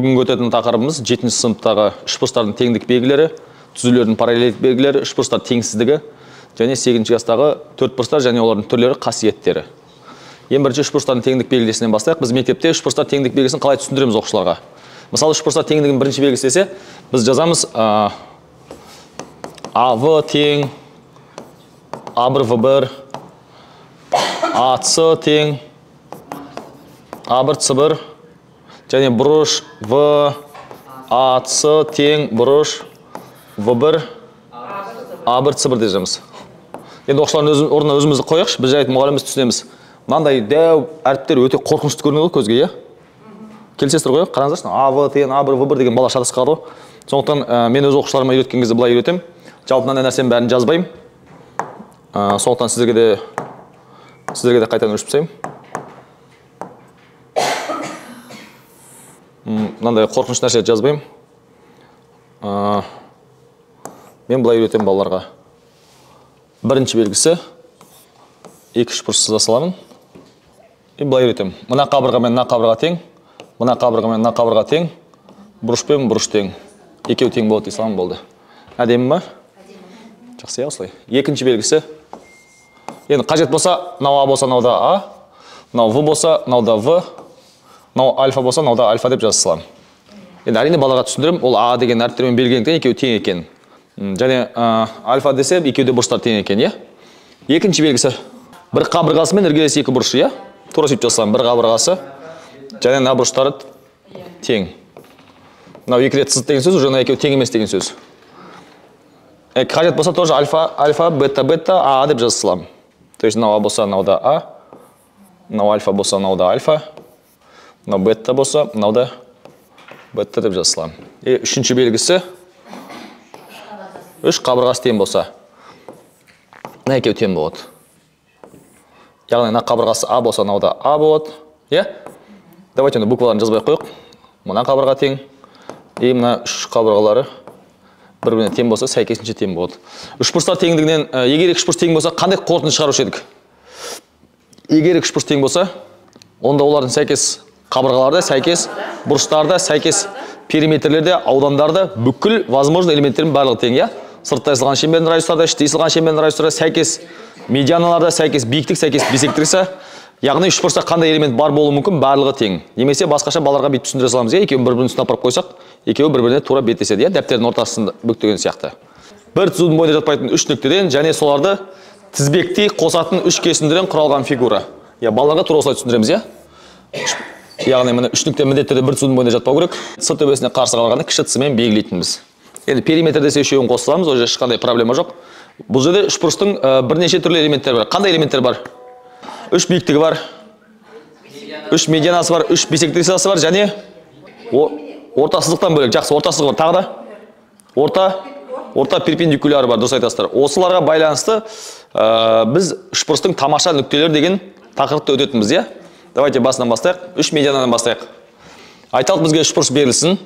Бүгінгі өтетін тақырыбымыз 7-ші сыныптағы үшбұрыштардың теңдік белгілері, түзулердің параллелдік белгілері, үшбұрыштар теңсіздігі және 8-ші класстағы төртбұрыштар және олардың түрлері, қасиеттері. Ең бірінші үшбұрыштардың теңдік белгісінен бастайық. Біз мектепте үшбұрыштар теңдік белгісін қалай түсіндіреміз оқушыларға. Мысалы, үшбұрыштар теңдігінің бірінші белгісі десе, біз жазамыз АВ тең, А1 В1, АС тең, А1 С1 және бұрыш В АС тең бұрыш В1 А1 С1 деп жазамыз. Енді оқушылардың орнына өзімізді қояқшы, біз жайт мұғаліміміз түсінеміз. Мынандай дәу әріптер өте қорқынышты көрінеді көзге, иә? Келісесіздер ғой, қараңыздаршы, АВ тең А1 В1 деген бала шатасып қалады ғой. Сондықтан мен өз оқушыларыма үйреткен кезде былай үйретемін. Жалпы мынандай нәрсенің бәрін жазбаймын. Сондықтан сіздерге де қайтадан өшіп тастаймын. Мынандай қорқынышты нәрсе жазбаймын. Мен былай үйретемін балаларға. Бірінші белгісі екі үшбұрыш сыза саламын. И былай үйретемін. Мына қабырға мен мына қабырға тең, мына қабырға мен мына қабырға тең, бұрыш пен бұрыш тең. Екеуі тең болады дей салам, болды. Әдемі ме? Жақсы, иә, осылай. Екінші белгісі. Енді қажет болса, мынау А болса, мынауда А, мынау В болса, мынауда В, мынау альфа болса, мынауда альфа деп жаза саламын. Енді әрине балаға түсіндірем, ол А деген әріптермен белгіленген екеуі тең екен. Және альфа десе, екеуі де бұрыштар тең екен, иә? Екінші белгісі. Бір қабырғасы мен іргелес екі бұрышы, иә? Тура сөйтіп жаза саламын. Бір қабырғасы және мына бұрыштары тең. Мынау екі рет сыз деген сөз, және екеуі тең емес деген сөз. Қажет болса, тоже альфа, бета, А деп жаза саламын. То есть, мынау А болса, мынауда А, мынау альфа болса, мынауда альфа, мынау бета болса, мынауда бета деп жаза саламын. Үшінші белгісі. Үш қабырғасы тең болса, мына екеуі тең болады. Яғни, мына қабырғасы А болса, мынауда А болады. Иә? Давайте енді букваларын жазбай қойық. Мына қабырға тең. И мына үш қабырғалары бір-біріне тең болса, сәйкесінше тең болады. Үшбұрыштар теңдігінен, егер екі үшбұрыш тең болса, қандай қорытынды шығарушы едік? Егер екі үшбұрыш тең болса, онда олардың сәйкес қабырғаларда, сәйкес бұрыштарда, сәйкес периметрлерде, аудандарда бүкіл возможно элементтердің барлығы тең, иә? Сырттай сызылған шеңбердің радиустарда, іште сызылған шеңбердің радиустарда, сәйкес медианаларда, сәйкес биіктік, сәйкес бисектриса, яғни үшбұрышта қандай элемент бар болуы мүмкін, барлығы тең. Немесе басқаша балаларға бүйтіп түсіндіре саламыз, иә? Екеуін бір-бірін үстіне апарып қойсақ, екеуі бір-біріне тура беттеседі, иә? Дәптердің ортасын бүктеген сияқты. Бір түзудің бойында жатпайтын үш нүктеден және соларды тізбектей қосатын үш кесіндіден құралған фигура. Я балаларға тура осылай түсіндіреміз, иә? Яғни міне үш нүкте міндетті түрде бір түзудің бойында жатпау керек. С төбесіне қарсы қалғанда кіші с-мен белгілейтінбіз. Енді периметр десе үшеуін қосыламыз, ол жерде ешқандай проблема жоқ. Бұл жерде үшбұрыштың бірнеше түрлі элементтері бар. Қандай элементтер бар? Үш биіктігі бар, үш медианасы бар, үш бисектрисасы бар және орта сызықтан бөлек. Жақсы, орта сызығы бар. Тағы да орта перпендикуляры бар, дұрыс айтасыздар. Осыларға байланысты біз үшбұрыштың тамаша нүктелер деген тақырыпты өтетінбіз, иә? Давайте басынан бастайық. Үш медианадан бастайық. Айталық бізге үшбұрыш берілсін.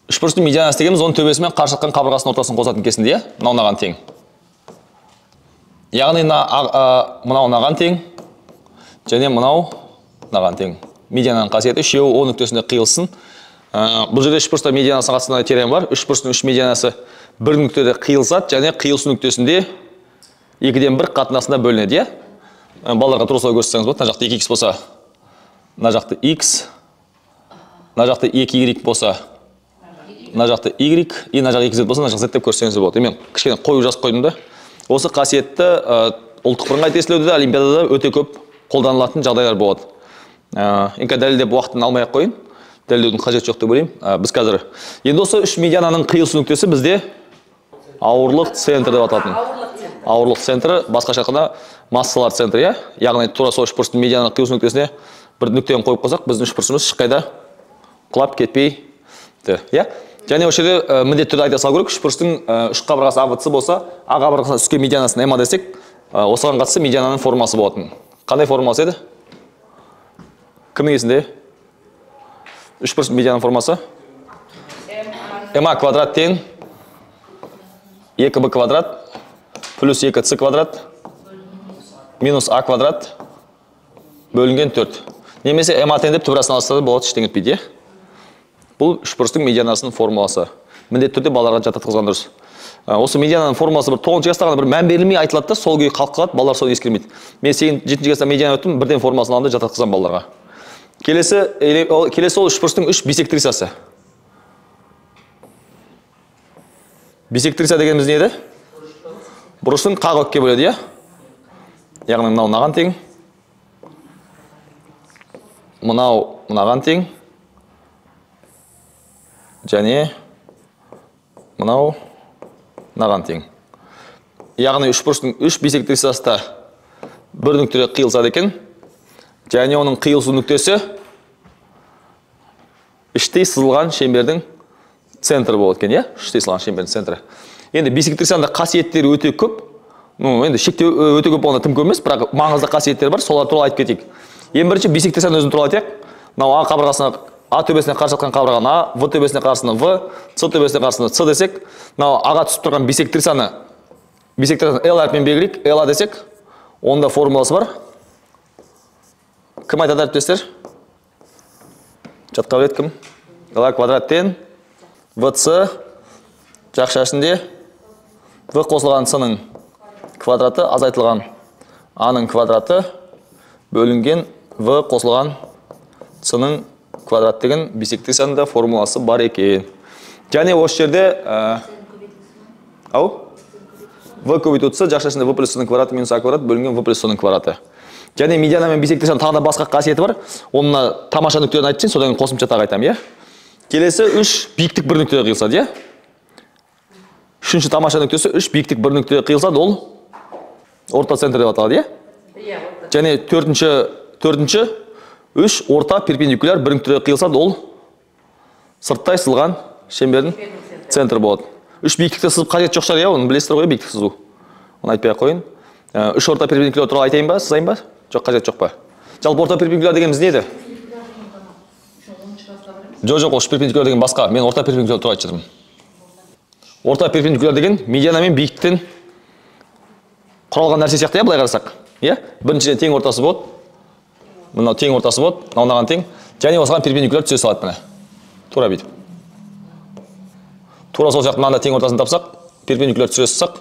Үшбұрыштың медианасы дегеніміз оның төбесі мен қарсы шыққан қабырғасының ортасын қосатын кесінде, иә? Мынау мынаған тең. Яғни мынау мынаған тең және мынау мынаған тең. Медиананың қасиеті үшеуі о нүктесінде қиылсын. Бұл жерде үшбұрышта медианасына қатысты теорема бар. Үшбұрыштың үш медианасы бір нүктеде қиылысады және қиылысу нүктесінде екіден бір қатынасында бөлінеді, иә? Балаларға тура солай көрсетсеңіз болады. Мына жақта 2х болса, мына жақта x, мына жақта 2y болса, мына жақта y, и мына жақта 2z болса, мына жақта z деп көрсетсеңіз болады. Мен кішкене қою жазып қойдым да. Осы қасиетті ұлттық бірыңғай тестілеуде, олимпиадада өте көп қолданылатын жағдайлар болады. Енді дәлелдеп уақытын алмай-ақ қойын. Дәлелдеудің қажеті жоқ деп ойлаймын. Біз қазір енді осы үш медиананың қиылысу нүктесі бізде ауырлық центр деп аталатын. Ауырлық центрі, басқаша айтқанда массалар центрі, иә? Яғни тура сол үшбұрыштың медиананың қиылысу нүктесіне бір нүктені қойып қойсақ, біздің үшбұрышымыз ешқайда құлап кетпей, иә? Және осы жерде міндетті түрде айта салу керек, үшбұрыштың үш қабырғасы АВС болса, А қабырғасына түскен медианасын МА десек, осыған қатысты медиананың формасы болатын. Қандай формасы еді? Кімнің есінде? Үшбұрыштың медиананың формасы? МА квадрат тең 2b квадрат плюс 2c квадрат минус А квадрат бөлінген 4. Немесе МА тең деп түбір астына алсаңыз болады, ештеңе етпейді. Бұл үшбұрыштың медианасының формуласы. Міндетті түрде балаларға жаттатқызған дұрыс. Осы медиананың формуласы бір 9 класстағы бір мән берілмей айтылады да, сол күйі қалып қалады, балалар соны ескермейді. Мен 7 класста медиана өттім, бірден формуласын алды жаттатқызған балаларға. Келесі ол үшбұрыштың 3 бисектрисасы. Бисектриса дегеніміз не еді? Бұрыштың қақ өкке бөледі, яғни мынау мынаған тең, мынау мынаған тең, және мынау мынаған тең. Яғни үшбұрыштың 3 бисектрисасы бір нүктеде қиылысады екен, және оның қиылысу нүктесі іштей сызылған шеңбердің центрі болады екен, іштей сызылған шеңбердің центрі. Енді бисектрисаның қасиеттері өте көп. Енді шектеу өте көп болғанда тым көп емес, бірақ маңызды қасиеттері бар, солар туралы айтып кетейік. Ең бірінші бисектрисаның өзін туралы айтайық. Мынау А қабырғасына, А төбесіне қарсы жатқан қабырғаны А, В төбесіне қарсыны В, С төбесіне қарсыны С десек, мынау Аға түсіп тұрған бисектрисаны L әрпімен белгілейік, L десек, онда формуласы бар. Кім айтады әріптестер? Жатқа білет кім? L квадрат тең VC жақша ішінде V қосылған С-ның квадраты азайтылған А-ның квадраты бөлінген В қосылған С-ның квадрат деген бисектрисаның да формуласы бар екен. Және осы жерде В көбейту С жақша ішінде В плюс С-ның квадраты минус А квадрат бөлінген В плюс С-ның квадраты. Және медиана мен бисектрисаның тағы да басқа қасиеті бар. Оны тамаша нүктеден айтып, содан қосымша тағы айтамын, Келесі 3 биіктік бір нүктеде қиылысады, Үшінші тамаша нүктесі 3 биіктік бір нүктеде қиылысады, ол орта центр деп аталады, Және төртінші 3 орта перпендикуляр бір нүктеде қиылысады, ол сырттай сызылған шеңбердің центрі болады. 3 биіктікті сызып қажет жоқ шығар, оны білесіздер ғой, биіктік сызу. Оны айтпай қойын. 3 орта перпендикуляр туралы айтайын ба, сызайын ба? Жоқ, қажет жоқ па? Жалпы орта перпендикуляр дегеніміз не еді? Жоқ, ол перпендикуляр деген басқа. Мен орта перпендикуляр туралы айтып жатырмын. Орта перпендикуляр деген медиана мен биіктіктен құралған нәрсе сияқты, былай қарасақ. Біріншіден тең ортасы болады. Мынау тең ортасы болады, мынаған тең. Және осыған перпендикуляр түсе салады міне. Тура бүйтіп. Тура сол сияқты мынада тең ортасын тапсақ, перпендикуляр түсе салсақ,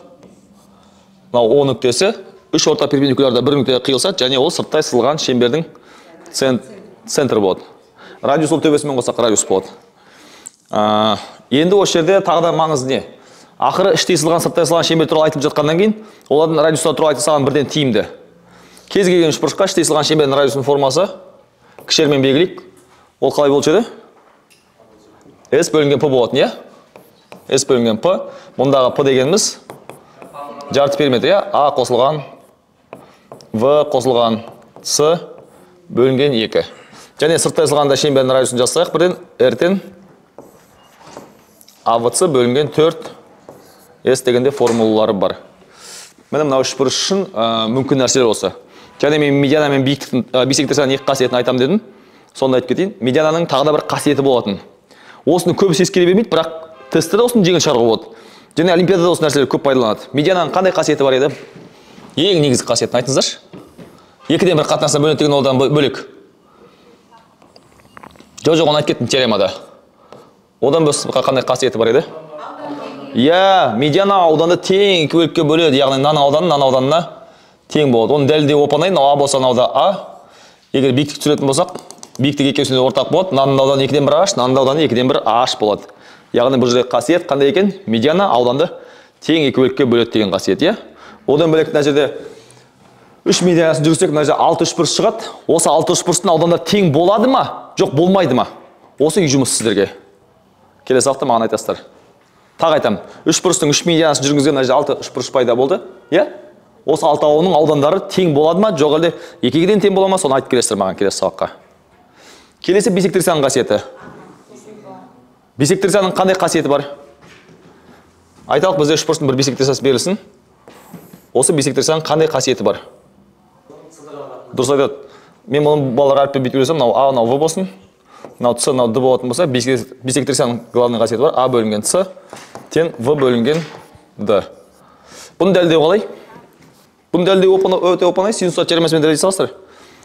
мынау О нүктесі 3 орта перпендикулярда бір нүктеде қиылысады, және ол сырттай сызылған шеңбердің центрі болады. Радиус ол төбесімен қосақ радиус болады. Енді осы жерде тағы да маңызды не? Ақыры іштей сызылған, сырттай сызылған шеңбер туралы айтылып жатқаннан кейін, олардың радиустары туралы айтып салған бірден тиімді. Кез келген үшбұрышқа іштей сызылған шеңбердің радиусының формасы кішермен белгілейік. Ол қалай болушы еді? S бөлінген P болатын, S бөлінген P. Мұндағы P дегеніміз жарты периметр, А қосылған В қосылған С бөлінген 2. Және сырттай сызылғанда шеңбердің радиусын жазсақ бірден R-тен AVC бөлінген 4 S дегенде формулалары бар. Міне мынау үшбұрыш үшін мүмкін нәрселер осы. Және мен медиана мен бисектрисаның екі қасиетін айтам дедім. Сонда айтып кетейін. Медиананың тағы да бір қасиеті болатын. Осыны көбісі ескере бермейді, бірақ тестте де осыны жеңіл шығаруға болады. Және олимпиадада осы нәрселер көп пайдаланады. Медиананың қандай қасиеті бар еді? Ең негізгі қасиетін айтыңыздаршы. Екіден бір қатынасына бөлінеді деген одан бөлек. Жоқ, оны айтып кеттім теоремада. Одан басқа қандай қасиеті бар еді? Медиана ауданды тең екі бөлікке бөледі, яғни мына ауданына тең болады. Оны дәлелдеу оп-оңай, А болса мынауда А. Егер биіктік түсіретін болсақ, биіктік екеуісінде ортақ болады. Мынаның ауданы 2-ден 1 H, мынаның ауданы 2-ден 1 H болады. Яғни бұл жерде қасиет қандай екен? Медиана ауданды тең екі бөлікке бөледі деген қасиет, Одан бөлек мына жерде 3 медианасын жүргізсек, мына жерде 6 үшбұрыш шығады. Осы 6 үшбұрыштың аудандар тең болады ма? Жоқ, болмайды ма? Осы үй жұмыс сіздерге. Келесі сабақта маған айтасыздар. Тағы айтамын. Үшбұрыштың 3 медианасын жүргізген мына жерде 6 үшбұрыш пайда болды, Осы 6-ауының аудандары тең болады ма? Жоқ, әлде 2-ден тең бола ма? Соны айтып келесіздер маған келесі сабаққа. Келесі бисектрисаның қасиеті. Бисектрисаның қандай қасиеті бар? Айталық, бізде үшбұрыштың бір бисектрисасы берілсін. Осы бисектрисаның қандай қасиеті бар? Дұрыс айтады. Мен оны балалар әріппен бүйтіп үйресем, мынау А, мынау В болсын. Мынау С, мынау Д болатын болса, бисектрисаның главный қасиеті бар. А бөлінген С, тен В бөлінген Д. Бұны дәлелдеу қалай? Бұны дәлелдеу өте оп-оңай, синусат теоремасымен дәлелдей саласыздар.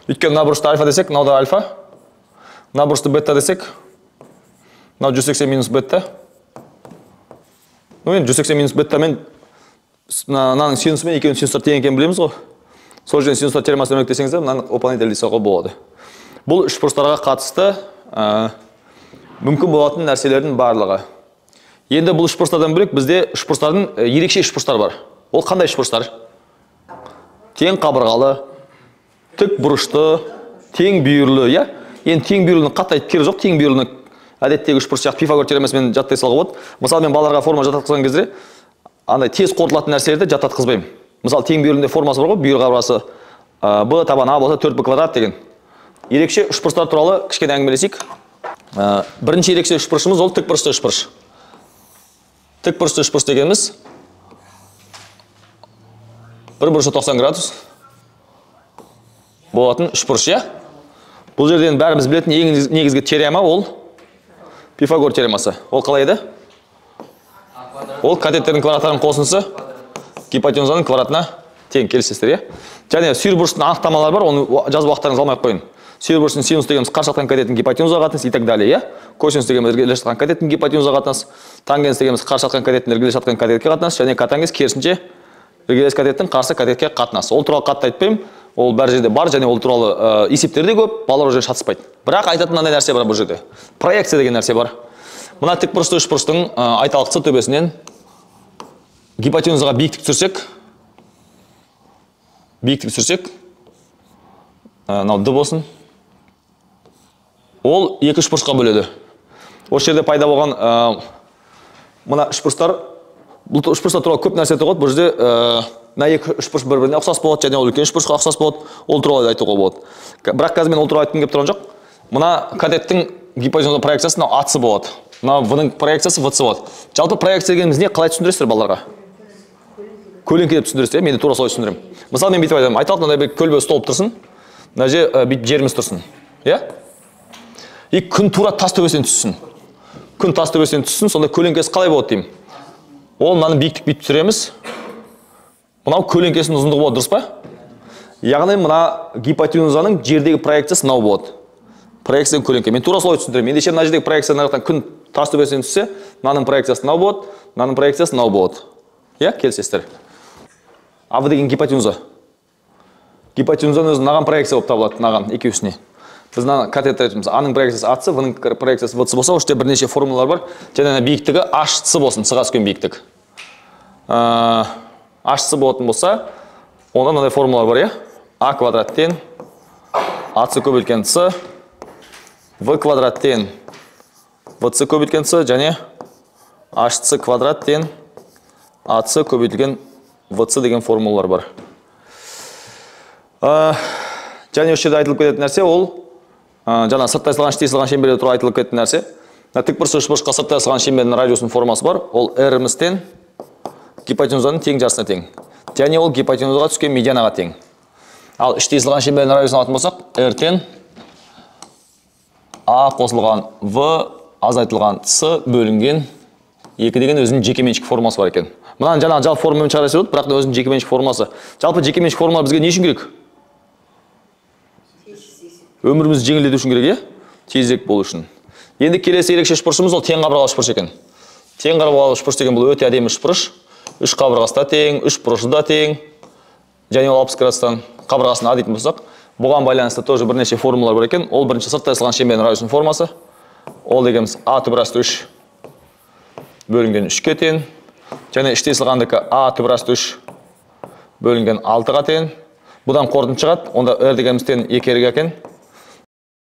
Өйткені мына бұрышты альфа десек, мынау да альфа. Мына бұрышты бета десек, Мынау 180 минус бетта. Ну, енді 180 минус беттамен мынаның синусымен екеуінің синустар тең екенін білеміз ғой. Сол жерден синустар теоремасын өрнектесеңіздер, мынаны оп-оңай дәлелдесуге болады. Бұл үшбұрыштарға қатысты мүмкін болатын нәрселердің барлығы. Енді бұл үшбұрыштардан бөлек бізде үшбұрыштардың ерекше үшбұрыштар бар. Ол қандай үшбұрыштар? Тең қабырғалы, тік бұрышты, тең бүйірлі, иә? Енді тең бүйірліні қатты айтып керегі жоқ, тең бүйірліні әдеттегі үшбұрыш сияқты Пифагор теоремасымен жаттай салуға болады. Мысалы, мен балаларға форма жататқызған кезде андай тез қорытылатын нәрселерді жататқызбаймын. Мысалы, тең бүйірлінде формасы бар ғой, бүйір қабырғасы Б табан А болса 4Б квадрат деген. Ерекше үшбұрыштар туралы кішкене әңгімелесейік. Бірінші ерекше үшбұрышымыз ол тік бұрышты үшбұрыш. Тік бұрышты үшбұрыш дегеніміз бір бұрышы 90 градус болатын үшбұрыш, иә? Бұл жерден бәріміз білетін ең негізгі теорема ол Пифагор теоремасы. Ол қалай еді? Ол катеттердің квадраттарының қосындысы гипотенузаның квадратына тең, келісесіздер, иә? Және сүйірбұрыштың анықтамалары бар, оны жазып уақыттарыңызға алмай қойын. Сүйірбұрыштың синус дегеніміз қарсы жатқан катеттің гипотенузаға қатынасы и так далее, иә? Косинус дегеніміз іргелес жатқан катеттің гипотенузаға қатынасы, тангенс дегеніміз қарсы жатқан катеттің іргелес жатқан катетке қатынасы, және котангенс керісінше іргелес катеттің қарсы катетке қатынасы. Ол туралы қатты айтпаймын. Ол бар жерде бар, және ол туралы есептер де көп, балалар уже шатыспайды. Бірақ айтатын мынандай нәрсе бар бұл жерде. Проекция деген нәрсе бар. Мына тік бұрышты үшбұрыштың айталық С төбесінен гипотенузаға биіктік түсірсек, мынау Д болсын. Ол екі үшбұрышқа бөледі. Осы жерде пайда болған мына үшбұрыштар, бұл үшбұрыштар туралы көп нәрсе айтуға болады. Бұл жерде мына екі үшбұрыш бір-біріне ұқсас болады, және ол үлкен үшбұрышқа ұқсас болады. Ол туралы айтуға болады. Бірақ қазір мен ол туралы айтқым келіп тұрған жоқ. Мына катеттің гипотенуза проекциясы мынау АЦ болады. Мына В-ның проекциясы ВЦ болады. Жалпы проекция дегеніміз не? Қалай түсіндіресіздер балаларға? Көлеңке деп түсіндіресіздер, мен де тура солай түсіндіремін. Мысалы, мен бүйтіп айтамын. Айталық, мынандай бір көлбеу столб тұрсын. Мына бүйтіп жеріміз тұрсын. Иә? И күн тура тас төбесінен түссін. Күн тас төбесінен түссін, сонда көлеңкесі қалай болады деймін. Ол мынаны биіктік бүйтіп түсіреміз. Мынау көлеңкесінің ұзындығы болады, дұрыс па? Яғни мына гипотенузаның жердегі проекциясы мынау болады. Проекцияның көлеңке. Мен тура солай түсіндіремін. Ендеше мына жердегі проекцияны күн тас төбесінен түссе, мынаның проекциясы мынау болады, мынаның проекциясы мынау болады. Иә, келісесіздер. АВ деген гипотенуза. Гипотенузаның өзі мынаған проекция болып табылады, мынаған екеуісіне. Біз мына катетер айтамыз. А-ның проекциясы АЦ, В-ның проекциясы ВЦ болса, осы жерде бірнеше формулалар бар. Және биіктігі HC болсын, С-ға түскен биіктік. HC болатын болса, онда мынандай формулалар бар, иә? А квадраттен АЦ көбейткен С, В квадраттен ВЦ көбейткен С, және HC квадраттен АЦ көбейтілген ВЦ деген формулалар бар. Және осы жерде айтылып кететін нәрсе ол жаңа сырттай салған, іште салған шеңберлер туралы айтылып кететін нәрсе. Тікбұрышты үшбұрышқа сырттай салған шеңбердің радиусының формасы бар. Ол R-мізден гипотенузаның тең жартысына тең. Және ол гипотенузаға түскен медианаға тең. Ал іште салған шеңбердің радиусын алатын болсақ, R-тен А қосылған В азайтылған С бөлінген 2 деген өзінің жекеменшік формасы бар екен. Мынаны жаңағы жалпы формамен шығарасыз өтіп, бірақ өзінің жекеменшік формасы. Жалпы жекеменшік форма бізге не үшін керек? Өмірімізді жеңілдету үшін керек, е? Тезірек болу үшін. Енді келесі ерекше үшбұрышымыз ол тең қабырғалы үшбұрыш екен. Тең қабырғалы үшбұрыш деген бұл өте әдемі үшбұрыш. Үш қабырғасы да тең, үш бұрышы да тең. Және ол 60 градустан қабырғасын А дейтін болсақ, бұған байланысты тоже бірнеше формулалар бар екен. Ол бірінші сырттай салған шеңбердің радиусының формасы. Ол дегеніміз А түбірасты 3 бөлінген 3-ке тең. Және іште салғандікі А түбірасты 3 бөлінген 6-ға тең. Бұдан қорытынды шығады. Онда R дегенімізден 2 екен.